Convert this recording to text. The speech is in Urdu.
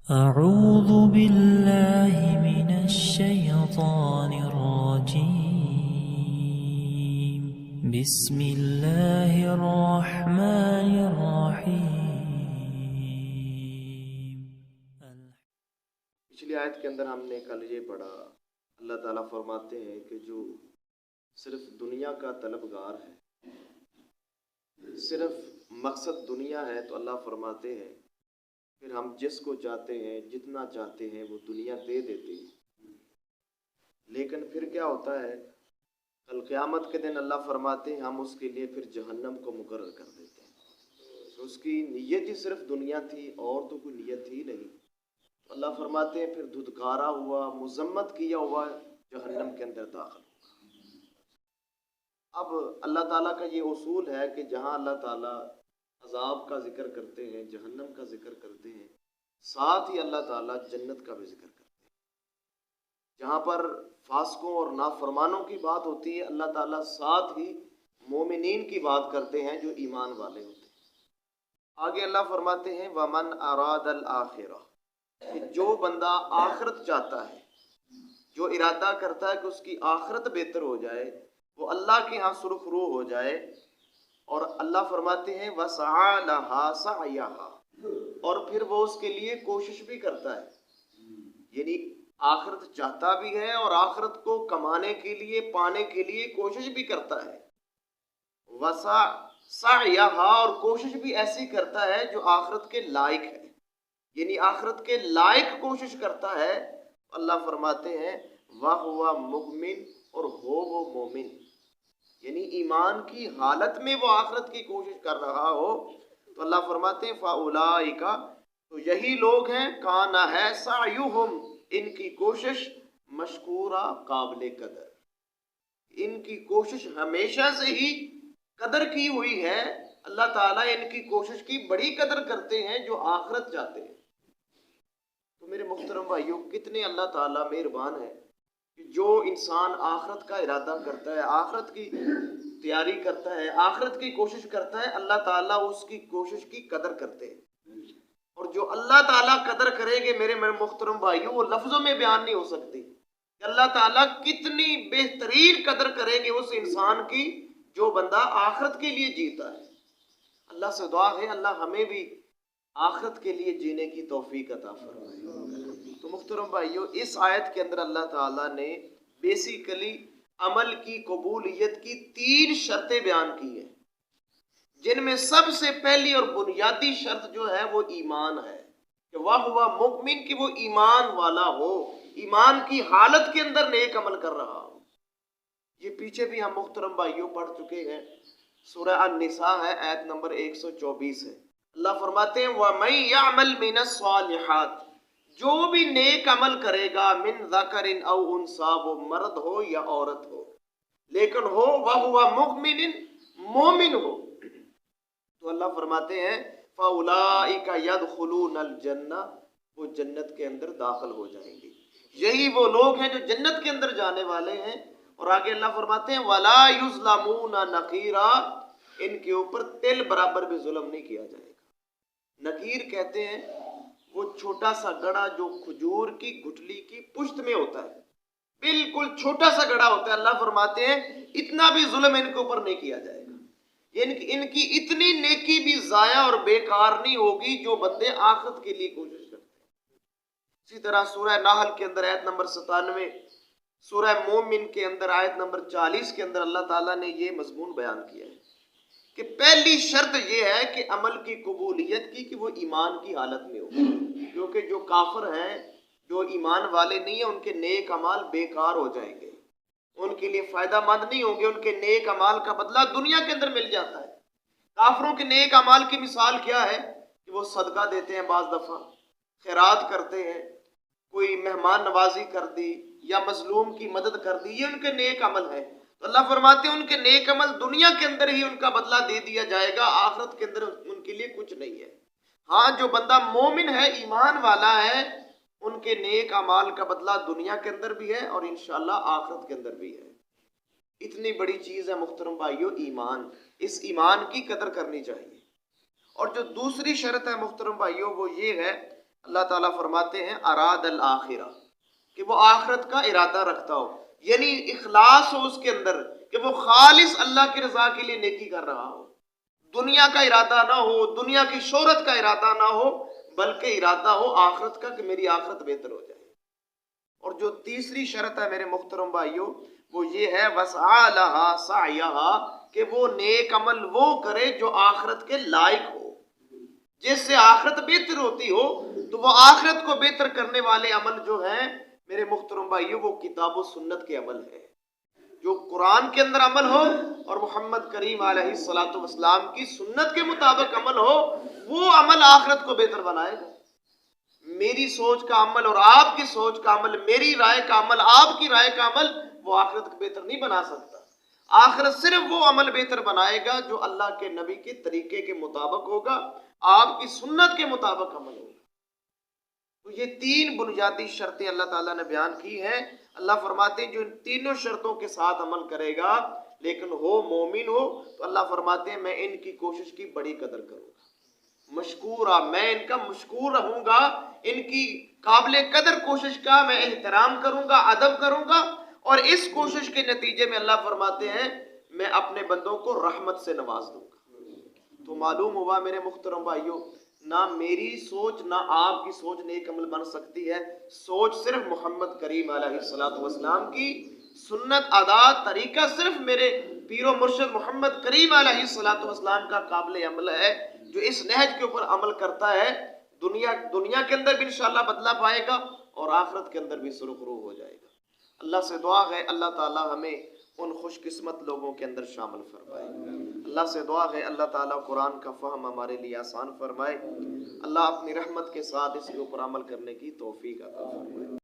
أعوذ بالله من الشيطان الرجيم بسم الله الرحمن الرحيم. پچھلی آیت کے اندر ہم نے کل یہ پڑھا، اللہ تعالیٰ فرماتے ہیں کہ جو صرف دنیا کا طلبگار ہے، صرف مقصد دنیا ہے، تو اللہ فرماتے ہیں پھر ہم جس کو چاہتے ہیں جتنا چاہتے ہیں وہ دنیا دے دیتے ہیں، لیکن پھر کیا ہوتا ہے؟ کل قیامت کے دن اللہ فرماتے ہیں ہم اس کے لیے پھر جہنم کو مقرر کر دیتے ہیں. اس کی نیت ہی صرف دنیا تھی اور تو کوئی نیت ہی نہیں. اللہ فرماتے ہیں پھر دھتکارا ہوا، مذمت کیا ہوا جہنم کے اندر داخل ہوگا. اب اللہ تعالیٰ کا یہ اصول ہے کہ جہاں اللہ تعالیٰ عذاب کا ذکر کرتے ہیں، جہنم کا ذکر کرتے ہیں، ساتھ ہی اللہ تعالیٰ جنت کا بھی ذکر کرتے ہیں. جہاں پر فاسقوں اور نافرمانوں کی بات ہوتی ہے، اللہ تعالیٰ ساتھ ہی مومنین کی بات کرتے ہیں جو ایمان والے ہوتے ہیں. آگے اللہ فرماتے ہیں وَمَنْ أَرَادَ الْآخِرَةَ، کہ جو بندہ آخرت چاہتا ہے، جو ارادہ کرتا ہے کہ اس کی آخرت بہتر ہو جائے، وہ اللہ کے ہاں سرخ رو ہو جائے، اور اللہ فرماتے ہیں وَسَعَى لَهَا سَعْيَهَا، اور پھر وہ اس کے لیے کوشش بھی کرتا ہے. یعنی آخرت چاہتا بھی ہے اور آخرت کو کمانے کے لیے، پانے کے لیے کوشش بھی کرتا ہے. وَسَعْيَهَا، اور کوشش بھی ایسی کرتا ہے جو آخرت کے لائق ہے، یعنی آخرت کے لائق کوشش کرتا ہے. اللہ فرماتے ہیں وَهُوَ مُؤْمِنٌ، اور ہو وہ مومن، یعنی ایمان کی حالت میں وہ آخرت کی کوشش کر رہا ہو. تو اللہ فرماتے ہیں فَأُولَٰئِکَ، تو یہی لوگ ہیں، کان ہے سعیہم، ان کی کوشش مشکورہ، قابل قدر، ان کی کوشش ہمیشہ سے ہی قدر کی ہوئی ہے. اللہ تعالیٰ ان کی کوشش کی بڑی قدر کرتے ہیں جو آخرت چاہتے ہیں. تو میرے محترم بھائیوں، کتنے اللہ تعالیٰ مہربان ہے کہ جو انسان آخرت کا ارادہ کرتا ہے، آخرت کی تیاری کرتا ہے، آخرت کی کوشش کرتا ہے، اللہ تعالیٰ اس کی کوشش کی قدر کرتے ہیں. اور جو اللہ تعالیٰ قدر کریں گے میرے محترم بھائیوں، وہ لفظوں میں بیان نہیں ہو سکتی کہ اللہ تعالیٰ کتنی بہترین قدر کریں گے اس انسان کی جو بندہ آخرت کے لیے جیتا ہے. اللہ سے دعا ہے اللہ ہمیں بھی آخرت کے لیے جینے کی توفیق عطا فرمائے. تو محترم بھائیوں، اس آیت کے اندر اللہ تعالیٰ نے بیسیکلی عمل کی قبولیت کی 3 شرطیں بیان کی ہیں، جن میں سب سے پہلی اور بنیادی شرط جو ہے وہ ایمان ہے، کہ وَهُوَ مُؤْمِن، کہ وہ ایمان والا ہو، ایمان کی حالت کے اندر نیک عمل کر رہا ہو. یہ پیچھے بھی ہم محترم بھائیوں پڑھ چکے ہیں، سورہ النساء ہے، آیت نمبر 124 ہے. اللہ فرماتے ہیں وَمَن يَعْمَلْ مِنَ الصَّالِحَاتِ، جو بھی نیک عمل کرے گا، من ذکر او انثیٰ، وہ مرد ہو یا عورت ہو، لیکن ہو وَهُوَ مُؤْمِنٌ، مومن ہو، تو اللہ فرماتے ہیں فَأُولَٰئِکَ يَدْخُلُونَ الْجَنَّةَ، وہ جنت کے اندر داخل ہو جائیں گے. یہی وہ لوگ ہیں جو جنت کے اندر جانے والے ہیں. اور آگے اللہ فرماتے ہیں وَلَا يُظْلَمُونَ نَقِيرًا، ان کے اوپر تل برابر بھی ظلم نہیں کیا جائے گا. نقیر کہتے ہیں وہ چھوٹا سا گڑا جو کھجور کی گٹھلی کی پشت میں ہوتا ہے، بالکل چھوٹا سا گڑا ہوتا ہے. اللہ فرماتے ہیں اتنا بھی ظلم ان کے اوپر نہیں کیا جائے گا. ان کی اتنی نیکی بھی ضائع اور بیکار نہیں ہوگی جو بندے آخرت کے لیے کوشش کرتے ہیں. اسی طرح سورہ نحل کے اندر آیت نمبر 97، سورہ مومن کے اندر آیت نمبر 40 کے اندر اللہ تعالیٰ نے یہ مضمون بیان کیا ہے کہ پہلی شرط یہ ہے کہ عمل کی قبولیت کی کہ وہ ایمان کی حالت میں ہو، کیونکہ جو کافر ہیں، جو ایمان والے نہیں ہیں، ان کے نیک اعمال بیکار ہو جائیں گے، ان کے لیے فائدہ مند نہیں ہوں گے. ان کے نیک اعمال کا بدلہ دنیا کے اندر مل جاتا ہے. کافروں کے نیک اعمال کی مثال کیا ہے کہ وہ صدقہ دیتے ہیں، بعض دفعہ خیرات کرتے ہیں، کوئی مہمان نوازی کر دی یا مظلوم کی مدد کر دی، یہ ان کے نیک عمل ہے. تو اللہ فرماتے ہیں ان کے نیک عمل دنیا کے اندر ہی ان کا بدلہ دے دیا جائے گا، آخرت کے اندر ان کے لیے کچھ نہیں ہے. ہاں، جو بندہ مومن ہے، ایمان والا ہے، ان کے نیک اعمال کا بدلہ دنیا کے اندر بھی ہے اور انشاءاللہ آخرت کے اندر بھی ہے. اتنی بڑی چیز ہے محترم بھائیو ایمان، اس ایمان کی قدر کرنی چاہیے. اور جو دوسری شرط ہے محترم بھائیو وہ یہ ہے اللہ تعالیٰ فرماتے ہیں اراد الآخرہ، کہ وہ آخرت کا ارادہ رکھتا ہو، یعنی اخلاص ہو اس کے اندر کہ وہ خالص اللہ کی رضا کے لیے نیکی کر رہا ہو، دنیا کا ارادہ نہ ہو، دنیا کی شہرت کا ارادہ نہ ہو، بلکہ ارادہ ہو آخرت کا کہ میری آخرت بہتر ہو جائے۔ اور جو تیسری شرط ہے میرے محترم بھائیوں، وہ یہ ہے وسعی لہا سعیہا، کہ وہ نیک عمل وہ کرے جو آخرت کے لائق ہو، جس سے آخرت بہتر ہوتی ہو، تو وہ آخرت کو بہتر کرنے والے عمل جو ہیں میرے محترم بھائیوں وہ کتاب و سنت کے عمل ہے۔ جو قرآن کے اندر عمل ہو اور محمد کریم علیہ الصلوۃ والسلام کی سنت کے مطابق عمل ہو، وہ عمل آخرت کو بہتر بنائے گا۔ میری سوچ کا عمل اور آپ کی سوچ کا عمل، میری رائے کا عمل، آپ کی رائے کا عمل، وہ آخرت کو بہتر نہیں بنا سکتا۔ آخرت صرف وہ عمل بہتر بنائے گا جو اللہ کے نبی کے طریقے کے مطابق ہوگا، آپ کی سنت کے مطابق عمل ہوگا۔ تو یہ تین بنیادی شرطیں اللہ تعالیٰ نے بیان کی ہیں۔ اللہ فرماتے ہیں جو ان تینوں شرطوں کے ساتھ عمل کرے گا لیکن ہو مومن ہو، تو اللہ فرماتے ہیں میں ان کی کوشش کی بڑی قدر کروں گا، مشکورہ، میں ان کا مشکور رہوں گا، ان کی قابل قدر کوشش کا میں احترام کروں گا، ادب کروں گا، اور اس کوشش کے نتیجے میں اللہ فرماتے ہیں میں اپنے بندوں کو رحمت سے نواز دوں گا۔ تو معلوم ہوا میرے محترم بھائیوں، نہ میری سوچ نہ آپ کی سوچ نیک عمل بن سکتی ہے، سوچ صرف محمد کریم علیہ الصلوۃ والسلام کی، سنت ادا طریقہ صرف میرے پیر و مرشد محمد کریم علیہ الصلوۃ والسلام کا قابل عمل ہے۔ جو اس نہج کے اوپر عمل کرتا ہے دنیا کے اندر بھی انشاءاللہ بدلہ پائے گا اور آخرت کے اندر بھی سرخرو ہو جائے گا۔ اللہ سے دعا ہے اللہ تعالیٰ ہمیں ان خوش قسمت لوگوں کے اندر شامل فرمائے۔ اللہ سے دعا ہے اللہ تعالیٰ قرآن کا فہم ہمارے لیے آسان فرمائے۔ اللہ اپنی رحمت کے ساتھ اس کے اوپر عمل کرنے کی توفیق عطا فرمائے۔